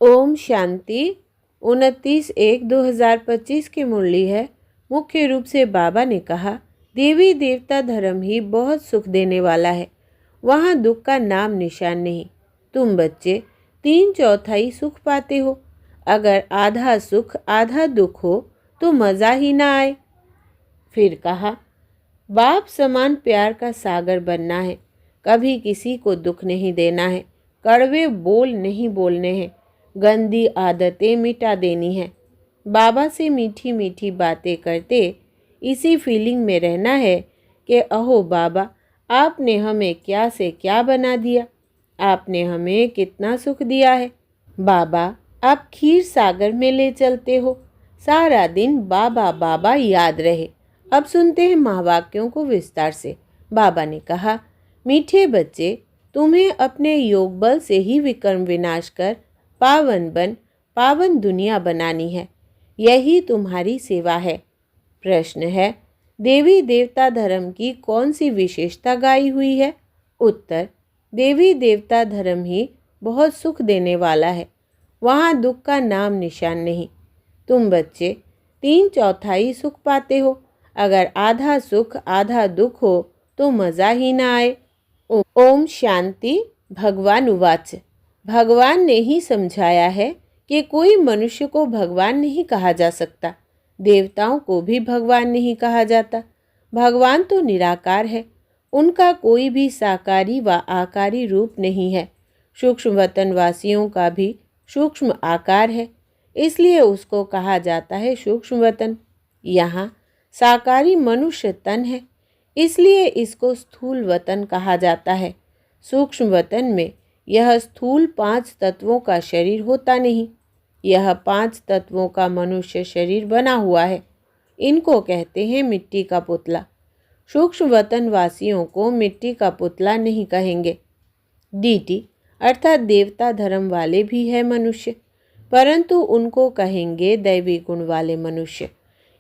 ओम शांति। 29/1/2025 की मुरली है। मुख्य रूप से बाबा ने कहा, देवी देवता धर्म ही बहुत सुख देने वाला है, वहाँ दुख का नाम निशान नहीं। तुम बच्चे 3/4 सुख पाते हो। अगर आधा सुख आधा दुख हो तो मज़ा ही ना आए। फिर कहा, बाप समान प्यार का सागर बनना है, कभी किसी को दुख नहीं देना है, कड़वे बोल नहीं बोलने हैं, गंदी आदतें मिटा देनी है। बाबा से मीठी मीठी बातें करते इसी फीलिंग में रहना है कि अहो बाबा, आपने हमें क्या से क्या बना दिया, आपने हमें कितना सुख दिया है। बाबा, आप खीर सागर में ले चलते हो, सारा दिन बाबा बाबा याद रहे। अब सुनते हैं महावाक्यों को विस्तार से। बाबा ने कहा, मीठे बच्चे, तुम्हें अपने योग बल से ही विकर्म विनाश कर पावन दुनिया बनानी है। यही तुम्हारी सेवा है। प्रश्न है, देवी देवता धर्म की कौन सी विशेषता गाई हुई है? उत्तर, देवी देवता धर्म ही बहुत सुख देने वाला है, वहाँ दुख का नाम निशान नहीं। तुम बच्चे 3/4 सुख पाते हो। अगर आधा सुख आधा दुख हो तो मज़ा ही ना आए। ओम शांति। भगवान उवाच। भगवान ने ही समझाया है कि कोई मनुष्य को भगवान नहीं कहा जा सकता, देवताओं को भी भगवान नहीं कहा जाता। भगवान तो निराकार है, उनका कोई भी साकारी व आकारी रूप नहीं है। सूक्ष्म वतनवासियों का भी सूक्ष्म आकार है, इसलिए उसको कहा जाता है सूक्ष्म वतन। यहाँ साकारी मनुष्य तन है, इसलिए इसको स्थूल वतन कहा जाता है। सूक्ष्म वतन में यह स्थूल 5 तत्वों का शरीर होता नहीं। यह 5 तत्वों का मनुष्य शरीर बना हुआ है। इनको कहते हैं मिट्टी का पुतला। सूक्ष्म वतन वासियों को मिट्टी का पुतला नहीं कहेंगे। डीटी अर्थात देवता धर्म वाले भी है मनुष्य, परंतु उनको कहेंगे दैवी गुण वाले मनुष्य।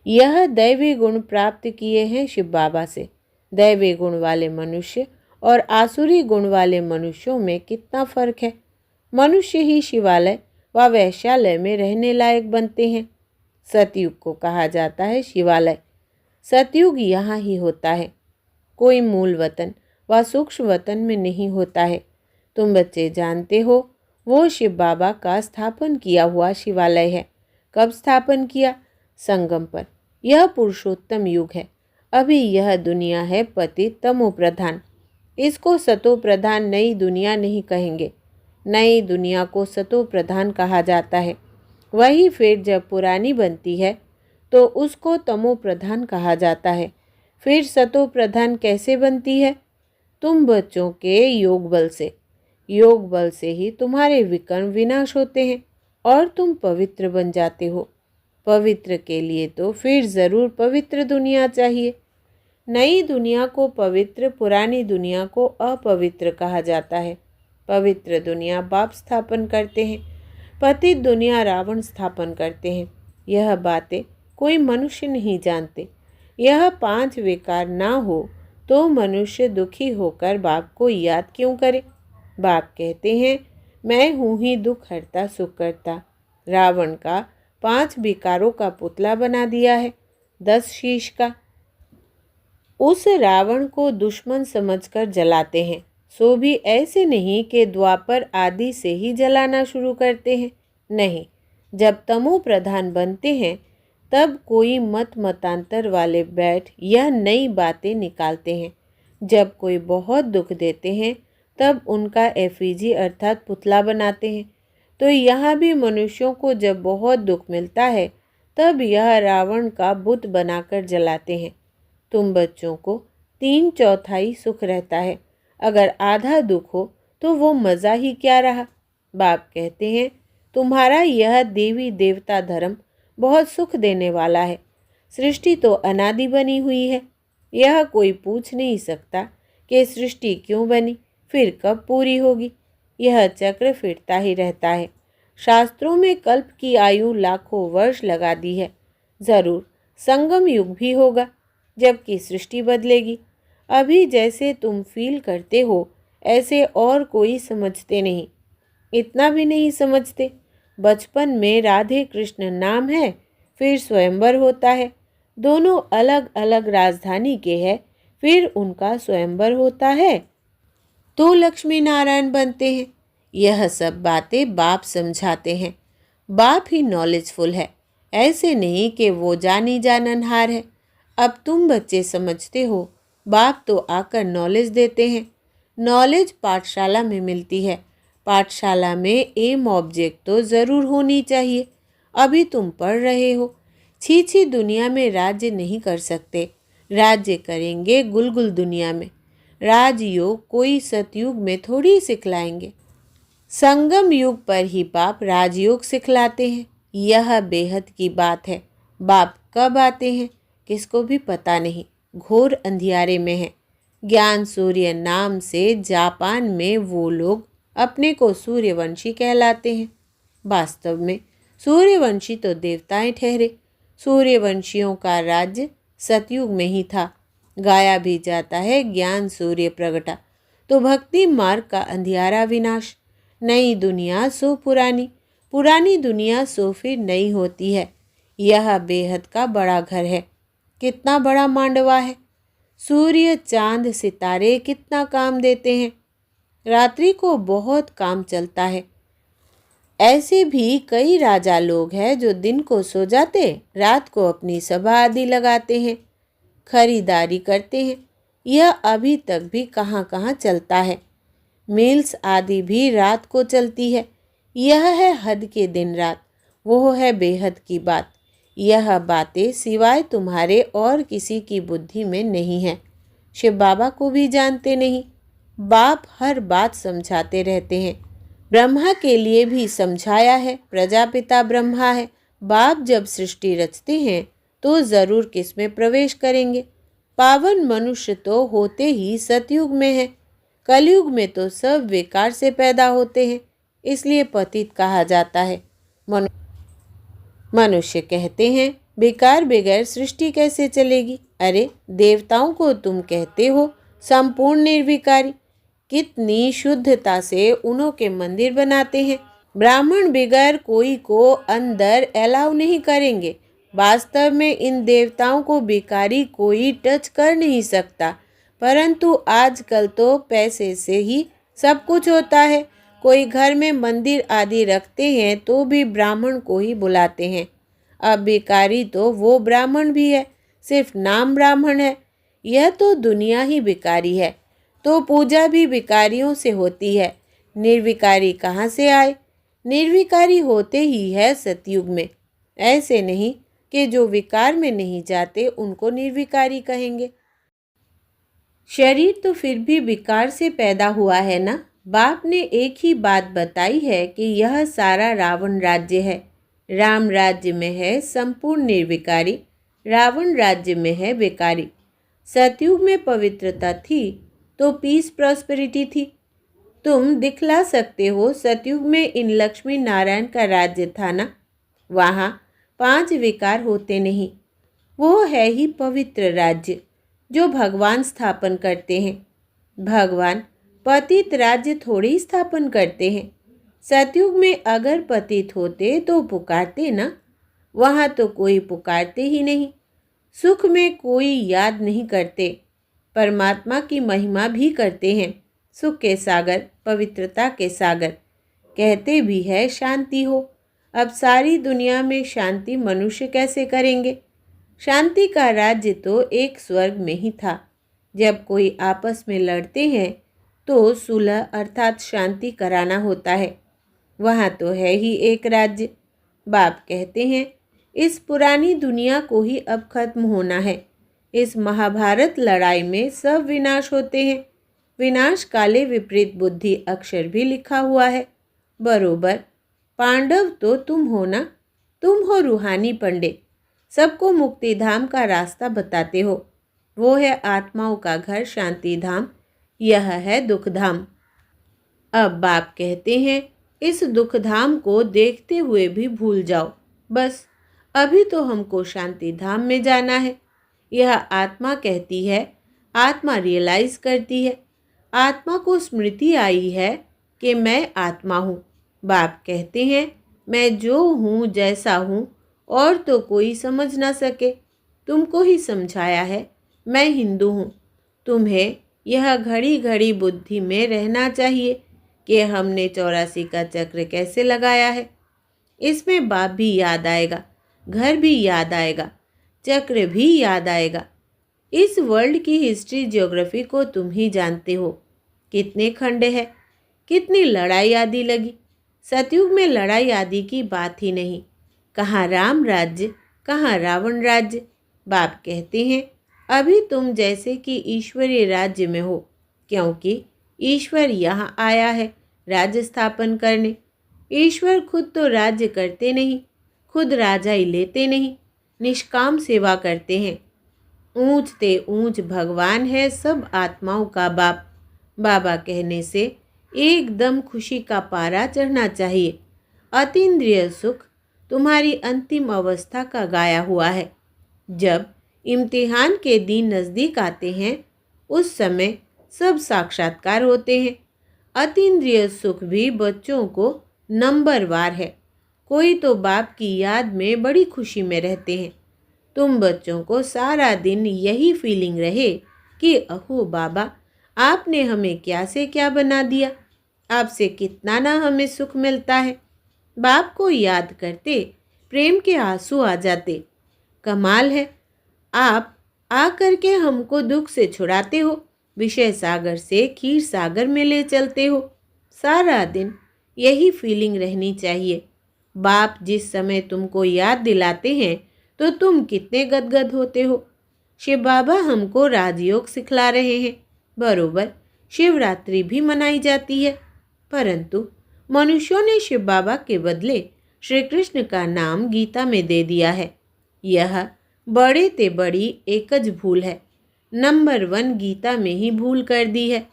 यह दैवी गुण प्राप्त किए हैं शिव बाबा से। दैवी गुण वाले मनुष्य और आसुरी गुण वाले मनुष्यों में कितना फर्क है। मनुष्य ही शिवालय व वैश्यालय में रहने लायक बनते हैं। सतयुग को कहा जाता है शिवालय। सतयुग यहाँ ही होता है, कोई मूल वतन व सूक्ष्म वतन में नहीं होता है। तुम बच्चे जानते हो, वो शिव बाबा का स्थापन किया हुआ शिवालय है। कब स्थापन किया? संगम पर। यह पुरुषोत्तम युग है। अभी यह दुनिया है पतित तमो प्रधान। इसको सतो प्रधान नई दुनिया नहीं कहेंगे। नई दुनिया को सतो प्रधान कहा जाता है। वही फिर जब पुरानी बनती है तो उसको तमो प्रधान कहा जाता है। फिर सतो प्रधान कैसे बनती है? तुम बच्चों के योग बल से। योग बल से ही तुम्हारे विकर्म विनाश होते हैं और तुम पवित्र बन जाते हो। पवित्र के लिए तो फिर ज़रूर पवित्र दुनिया चाहिए। नई दुनिया को पवित्र, पुरानी दुनिया को अपवित्र कहा जाता है। पवित्र दुनिया बाप स्थापन करते हैं, पतित दुनिया रावण स्थापन करते हैं। यह बातें कोई मनुष्य नहीं जानते। यह 5 विकार ना हो तो मनुष्य दुखी होकर बाप को याद क्यों करे? बाप कहते हैं, मैं हूँ ही दुख हरता सुख करता। रावण का 5 विकारों का पुतला बना दिया है, 10 शीश का। उस रावण को दुश्मन समझकर जलाते हैं। सो भी ऐसे नहीं कि द्वापर आदि से ही जलाना शुरू करते हैं। नहीं, जब तमो प्रधान बनते हैं तब कोई मत मतांतर वाले बैठ यह नई बातें निकालते हैं। जब कोई बहुत दुख देते हैं तब उनका एफिजी अर्थात पुतला बनाते हैं। तो यहाँ भी मनुष्यों को जब बहुत दुख मिलता है तब यह रावण का बुत बनाकर जलाते हैं। तुम बच्चों को 3/4 सुख रहता है। अगर आधा दुख हो तो वो मज़ा ही क्या रहा। बाप कहते हैं, तुम्हारा यह देवी देवता धर्म बहुत सुख देने वाला है। सृष्टि तो अनादि बनी हुई है। यह कोई पूछ नहीं सकता कि सृष्टि क्यों बनी, फिर कब पूरी होगी। यह चक्र फिरता ही रहता है। शास्त्रों में कल्प की आयु लाखों वर्ष लगा दी है। ज़रूर संगम युग भी होगा जबकि सृष्टि बदलेगी। अभी जैसे तुम फील करते हो ऐसे और कोई समझते नहीं। इतना भी नहीं समझते। बचपन में राधे कृष्ण नाम है, फिर स्वयंवर होता है। दोनों अलग अलग राजधानी के हैं, फिर उनका स्वयंवर होता है तो लक्ष्मी नारायण बनते हैं। यह सब बातें बाप समझाते हैं। बाप ही नॉलेजफुल है, ऐसे नहीं कि वो जानी जाननहार है। अब तुम बच्चे समझते हो, बाप तो आकर नॉलेज देते हैं। नॉलेज पाठशाला में मिलती है। पाठशाला में एम ऑब्जेक्ट तो ज़रूर होनी चाहिए। अभी तुम पढ़ रहे हो। छी दुनिया में राज्य नहीं कर सकते, राज्य करेंगे गुलगुल दुनिया में। राजयोग कोई सतयुग में थोड़ी सिखलाएंगे। संगम युग पर ही बाप राजयोग सिखलाते हैं। यह बेहद की बात है। बाप कब आते हैं किसको भी पता नहीं, घोर अंधियारे में है। ज्ञान सूर्य नाम से जापान में वो लोग अपने को सूर्यवंशी कहलाते हैं। वास्तव में सूर्यवंशी तो देवताएं ठहरे। सूर्यवंशियों का राज्य सतयुग में ही था। गाया भी जाता है ज्ञान सूर्य प्रगटा, तो भक्ति मार्ग का अंधियारा विनाश। नई दुनिया सो पुरानी, पुरानी दुनिया सो फिर नई होती है। यह बेहद का बड़ा घर है। कितना बड़ा मांडवा है। सूर्य चांद सितारे कितना काम देते हैं। रात्रि को बहुत काम चलता है। ऐसे भी कई राजा लोग हैं जो दिन को सो जाते, रात को अपनी सभा आदि लगाते हैं, खरीदारी करते हैं। यह अभी तक भी कहाँ कहाँ चलता है। मिल्स आदि भी रात को चलती है। यह है हद के दिन रात, वो है बेहद की बात। यह बातें सिवाय तुम्हारे और किसी की बुद्धि में नहीं है। शिव बाबा को भी जानते नहीं। बाप हर बात समझाते रहते हैं। ब्रह्मा के लिए भी समझाया है। प्रजापिता ब्रह्मा है। बाप जब सृष्टि रचते हैं तो ज़रूर किसमें प्रवेश करेंगे। पावन मनुष्य तो होते ही सतयुग में है। कलयुग में तो सब विकार से पैदा होते हैं, इसलिए पतित कहा जाता है। मनुष्य कहते हैं विकार बगैर सृष्टि कैसे चलेगी। अरे देवताओं को तुम कहते हो संपूर्ण निर्विकारी। कितनी शुद्धता से उन्हों के मंदिर बनाते हैं। ब्राह्मण बगैर कोई को अंदर अलाउ नहीं करेंगे। वास्तव में इन देवताओं को भिखारी कोई टच कर नहीं सकता, परंतु आजकल तो पैसे से ही सब कुछ होता है। कोई घर में मंदिर आदि रखते हैं तो भी ब्राह्मण को ही बुलाते हैं। अब भिखारी तो वो ब्राह्मण भी है, सिर्फ नाम ब्राह्मण है। यह तो दुनिया ही भिखारी है, तो पूजा भी भिखारियों से होती है। निर्विकारी कहाँ से आए। निर्विकारी होते ही है सतयुग में। ऐसे नहीं कि जो विकार में नहीं जाते उनको निर्विकारी कहेंगे। शरीर तो फिर भी विकार से पैदा हुआ है ना। बाप ने एक ही बात बताई है कि यह सारा रावण राज्य है। राम राज्य में है संपूर्ण निर्विकारी, रावण राज्य में है विकारी। सतयुग में पवित्रता थी तो पीस प्रॉस्पेरिटी थी। तुम दिखला सकते हो सतयुग में इन लक्ष्मी नारायण का राज्य था ना। वहाँ 5 विकार होते नहीं। वो है ही पवित्र राज्य जो भगवान स्थापन करते हैं। भगवान पतित राज्य थोड़ी स्थापन करते हैं। सतयुग में अगर पतित होते तो पुकारते ना। वहाँ तो कोई पुकारते ही नहीं। सुख में कोई याद नहीं करते। परमात्मा की महिमा भी करते हैं। सुख के सागर, पवित्रता के सागर। कहते भी है शांति हो। अब सारी दुनिया में शांति मनुष्य कैसे करेंगे। शांति का राज्य तो एक स्वर्ग में ही था। जब कोई आपस में लड़ते हैं तो सुलह अर्थात शांति कराना होता है। वहाँ तो है ही एक राज्य। बाप कहते हैं इस पुरानी दुनिया को ही अब खत्म होना है। इस महाभारत लड़ाई में सब विनाश होते हैं। विनाश काले विपरीत बुद्धि अक्षर भी लिखा हुआ है। बरोबर। पांडव तो तुम हो ना। तुम हो रूहानी पंडित, सबको मुक्ति धाम का रास्ता बताते हो। वो है आत्माओं का घर शांति धाम, यह है दुख धाम। अब बाप कहते हैं इस दुख धाम को देखते हुए भी भूल जाओ। बस अभी तो हमको शांति धाम में जाना है। यह आत्मा कहती है, आत्मा रियलाइज करती है। आत्मा को स्मृति आई है कि मैं आत्मा हूँ। बाप कहते हैं मैं जो हूँ जैसा हूँ और तो कोई समझ ना सके। तुमको ही समझाया है मैं हिंदू हूँ। तुम्हें यह घड़ी घड़ी बुद्धि में रहना चाहिए कि हमने 84 का चक्र कैसे लगाया है। इसमें बाप भी याद आएगा, घर भी याद आएगा, चक्र भी याद आएगा। इस वर्ल्ड की हिस्ट्री ज्योग्राफी को तुम ही जानते हो। कितने खंड है, कितनी लड़ाई आदि लगी। सतयुग में लड़ाई आदि की बात ही नहीं। कहाँ राम राज्य, कहाँ रावण राज्य। बाप कहते हैं अभी तुम जैसे कि ईश्वरीय राज्य में हो, क्योंकि ईश्वर यहाँ आया है राज्य स्थापन करने। ईश्वर खुद तो राज्य करते नहीं, खुद राजा ही लेते नहीं, निष्काम सेवा करते हैं। ऊंच ते ऊंच भगवान है सब आत्माओं का बाप। बाबा कहने से एकदम खुशी का पारा चढ़ना चाहिए। अतीन्द्रिय सुख तुम्हारी अंतिम अवस्था का गाया हुआ है। जब इम्तिहान के दिन नज़दीक आते हैं उस समय सब साक्षात्कार होते हैं। अतीन्द्रिय सुख भी बच्चों को नंबरवार है। कोई तो बाप की याद में बड़ी खुशी में रहते हैं। तुम बच्चों को सारा दिन यही फीलिंग रहे कि अहो बाबा, आपने हमें क्या से क्या बना दिया, आपसे कितना ना हमें सुख मिलता है। बाप को याद करते प्रेम के आंसू आ जाते। कमाल है, आप आ करके हमको दुख से छुड़ाते हो, विषय सागर से खीर सागर में ले चलते हो। सारा दिन यही फीलिंग रहनी चाहिए। बाप जिस समय तुमको याद दिलाते हैं तो तुम कितने गदगद होते हो। शिव बाबा हमको राजयोग सिखला रहे हैं। बरोबर शिवरात्रि भी मनाई जाती है, परंतु मनुष्यों ने शिव बाबा के बदले श्री कृष्ण का नाम गीता में दे दिया है। यह बड़े ते बड़ी एकज भूल है। नंबर 1 गीता में ही भूल कर दी है।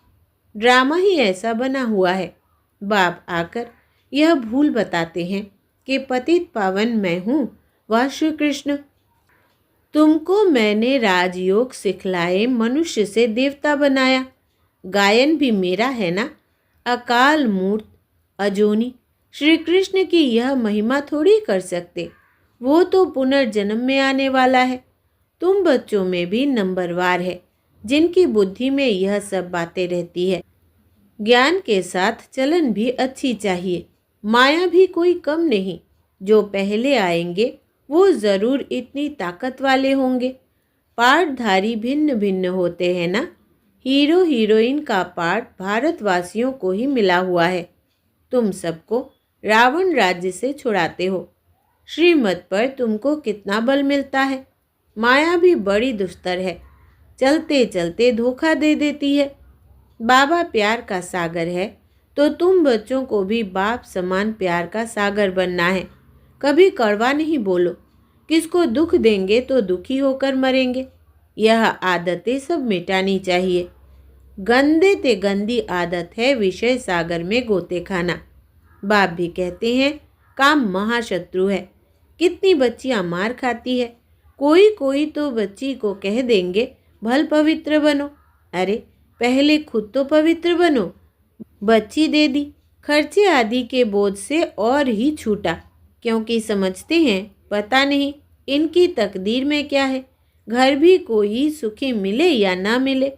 ड्रामा ही ऐसा बना हुआ है। बाप आकर यह भूल बताते हैं कि पतित पावन मैं हूँ वह श्री कृष्ण। तुमको मैंने राजयोग सिखलाए, मनुष्य से देवता बनाया। गायन भी मेरा है ना। अकाल मूर्त अजोनी श्री कृष्ण की यह महिमा थोड़ी कर सकते। वो तो पुनर्जन्म में आने वाला है। तुम बच्चों में भी नंबरवार है जिनकी बुद्धि में यह सब बातें रहती है। ज्ञान के साथ चलन भी अच्छी चाहिए। माया भी कोई कम नहीं। जो पहले आएंगे वो ज़रूर इतनी ताकत वाले होंगे। पार्टधारी भिन्न भिन्न होते हैं ना। हीरो हीरोइन का पार्ट भारतवासियों को ही मिला हुआ है। तुम सबको रावण राज्य से छुड़ाते हो। श्रीमत पर तुमको कितना बल मिलता है। माया भी बड़ी दुस्तर है, चलते चलते धोखा दे देती है। बाबा प्यार का सागर है तो तुम बच्चों को भी बाप समान प्यार का सागर बनना है। कभी कड़वा नहीं बोलो। किसको दुख देंगे तो दुखी होकर मरेंगे। यह आदतें सब मिटानी चाहिए। गंदे ते गंदी आदत है विषय सागर में गोते खाना। बाप भी कहते हैं काम महाशत्रु है। कितनी बच्चियां मार खाती है। कोई कोई तो बच्ची को कह देंगे भल पवित्र बनो। अरे पहले खुद तो पवित्र बनो। बच्ची दे दी, खर्चे आदि के बोझ से और ही छूटा, क्योंकि समझते हैं पता नहीं इनकी तकदीर में क्या है। घर भी कोई सुखी मिले या ना मिले।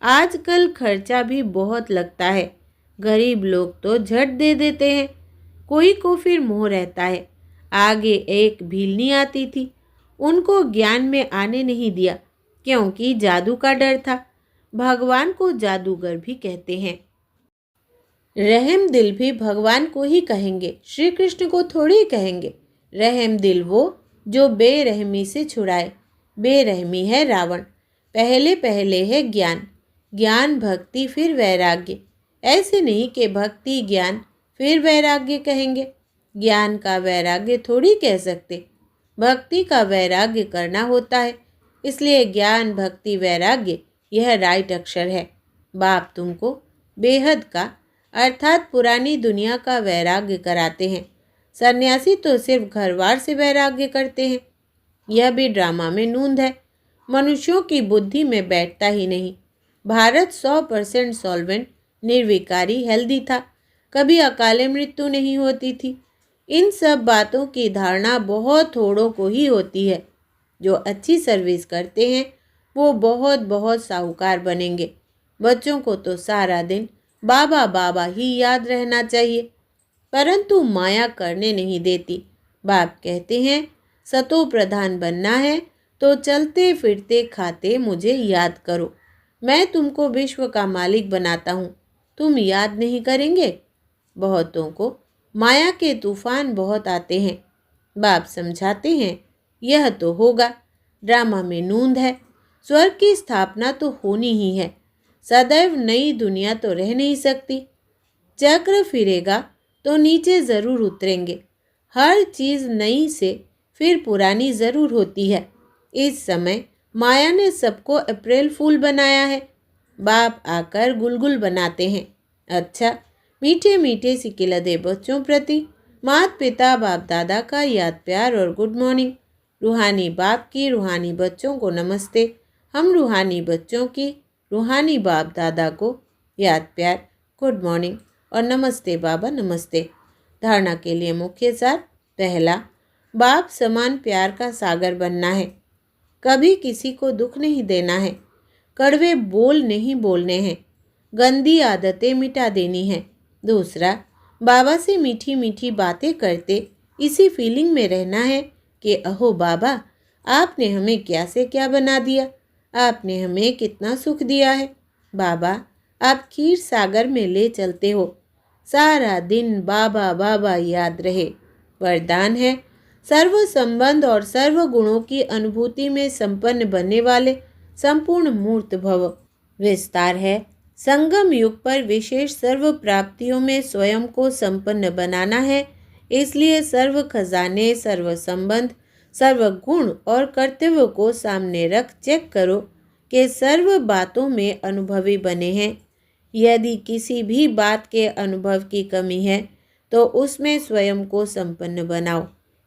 आजकल खर्चा भी बहुत लगता है। गरीब लोग तो झट दे देते हैं। कोई को फिर मोह रहता है। आगे एक भीलनी आती थी, उनको ज्ञान में आने नहीं दिया क्योंकि जादू का डर था। भगवान को जादूगर भी कहते हैं। रहम दिल भी भगवान को ही कहेंगे, श्री कृष्ण को थोड़ी कहेंगे। रहम दिल वो जो बेरहमी से छुड़ाए। बेरहमी है रावण। पहले पहले है ज्ञान, ज्ञान भक्ति फिर वैराग्य। ऐसे नहीं कि भक्ति ज्ञान फिर वैराग्य कहेंगे। ज्ञान का वैराग्य थोड़ी कह सकते। भक्ति का वैराग्य करना होता है, इसलिए ज्ञान भक्ति वैराग्य यह राइट अक्षर है। बाप तुमको बेहद का अर्थात पुरानी दुनिया का वैराग्य कराते हैं। सन्यासी तो सिर्फ घरवार से वैराग्य करते हैं। यह भी ड्रामा में नूंद है। मनुष्यों की बुद्धि में बैठता ही नहीं। भारत 100% सॉल्वेंट, निर्विकारी, हेल्दी था। कभी अकाले मृत्यु नहीं होती थी। इन सब बातों की धारणा बहुत थोड़ों को ही होती है। जो अच्छी सर्विस करते हैं वो बहुत बहुत साहूकार बनेंगे। बच्चों को तो सारा दिन बाबा बाबा ही याद रहना चाहिए, परंतु माया करने नहीं देती। बाप कहते हैं सतो प्रधान बनना है तो चलते फिरते खाते मुझे याद करो। मैं तुमको विश्व का मालिक बनाता हूँ, तुम याद नहीं करेंगे। बहुतों को माया के तूफान बहुत आते हैं। बाप समझाते हैं यह तो होगा, ड्रामा में नूंद है, स्वर्ग की स्थापना तो होनी ही है। सदैव नई दुनिया तो रह नहीं सकती। चक्र फिरेगा तो नीचे ज़रूर उतरेंगे। हर चीज़ नई से फिर पुरानी ज़रूर होती है। इस समय माया ने सबको अप्रैल फूल बनाया है। बाप आकर गुलगुल बनाते हैं। अच्छा, मीठे मीठे सिकिलदे बच्चों प्रति माता पिता बाप दादा का याद प्यार और गुड मॉर्निंग। रूहानी बाप की रूहानी बच्चों को नमस्ते। हम रूहानी बच्चों की रूहानी बाप दादा को याद प्यार, गुड मॉर्निंग और नमस्ते बाबा नमस्ते। धारणा के लिए मुख्य सार। पहला, बाप समान प्यार का सागर बनना है। कभी किसी को दुख नहीं देना है। कड़वे बोल नहीं बोलने हैं। गंदी आदतें मिटा देनी है। दूसरा, बाबा से मीठी मीठी बातें करते इसी फीलिंग में रहना है कि अहो बाबा, आपने हमें क्या से क्या बना दिया, आपने हमें कितना सुख दिया है। बाबा, आप खीर सागर में ले चलते हो। सारा दिन बाबा बाबा याद रहे। वरदान है सर्व संबंध और सर्व गुणों की अनुभूति में संपन्न बनने वाले संपूर्ण मूर्त भव। विस्तार है संगम युग पर विशेष सर्व प्राप्तियों में स्वयं को संपन्न बनाना है। इसलिए सर्व खजाने, सर्व संबंध, सर्व गुण और कर्तव्य को सामने रख चेक करो कि सर्व बातों में अनुभवी बने हैं। यदि किसी भी बात के अनुभव की कमी है तो उसमें स्वयं को संपन्न बनाओ।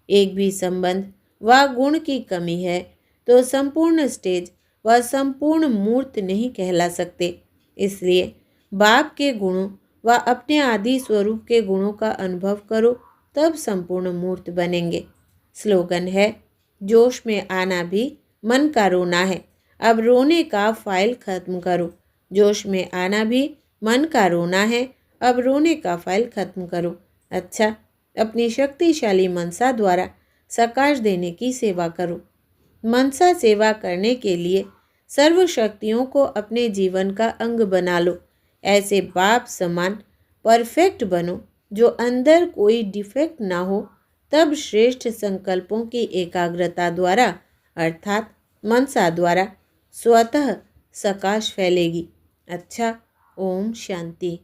एक भी संबंध व गुण की कमी है तो संपूर्ण स्टेज व संपूर्ण मूर्त नहीं कहला सकते। इसलिए बाप के गुणों व अपने आदि स्वरूप के गुणों का अनुभव करो, तब संपूर्ण मूर्त बनेंगे। स्लोगन है जोश में आना भी मन का रोना है। अब रोने का फाइल खत्म करो। जोश में आना भी मन का रोना है, अब रोने का फाइल खत्म करो। अच्छा, अपनी शक्तिशाली मनसा द्वारा सकाश देने की सेवा करो। मनसा सेवा करने के लिए सर्व शक्तियों को अपने जीवन का अंग बना लो। ऐसे बाप समान परफेक्ट बनो जो अंदर कोई डिफेक्ट ना हो। तब श्रेष्ठ संकल्पों की एकाग्रता द्वारा अर्थात मनसा द्वारा स्वतः सकाश फैलेगी। अच्छा, ओम शांति।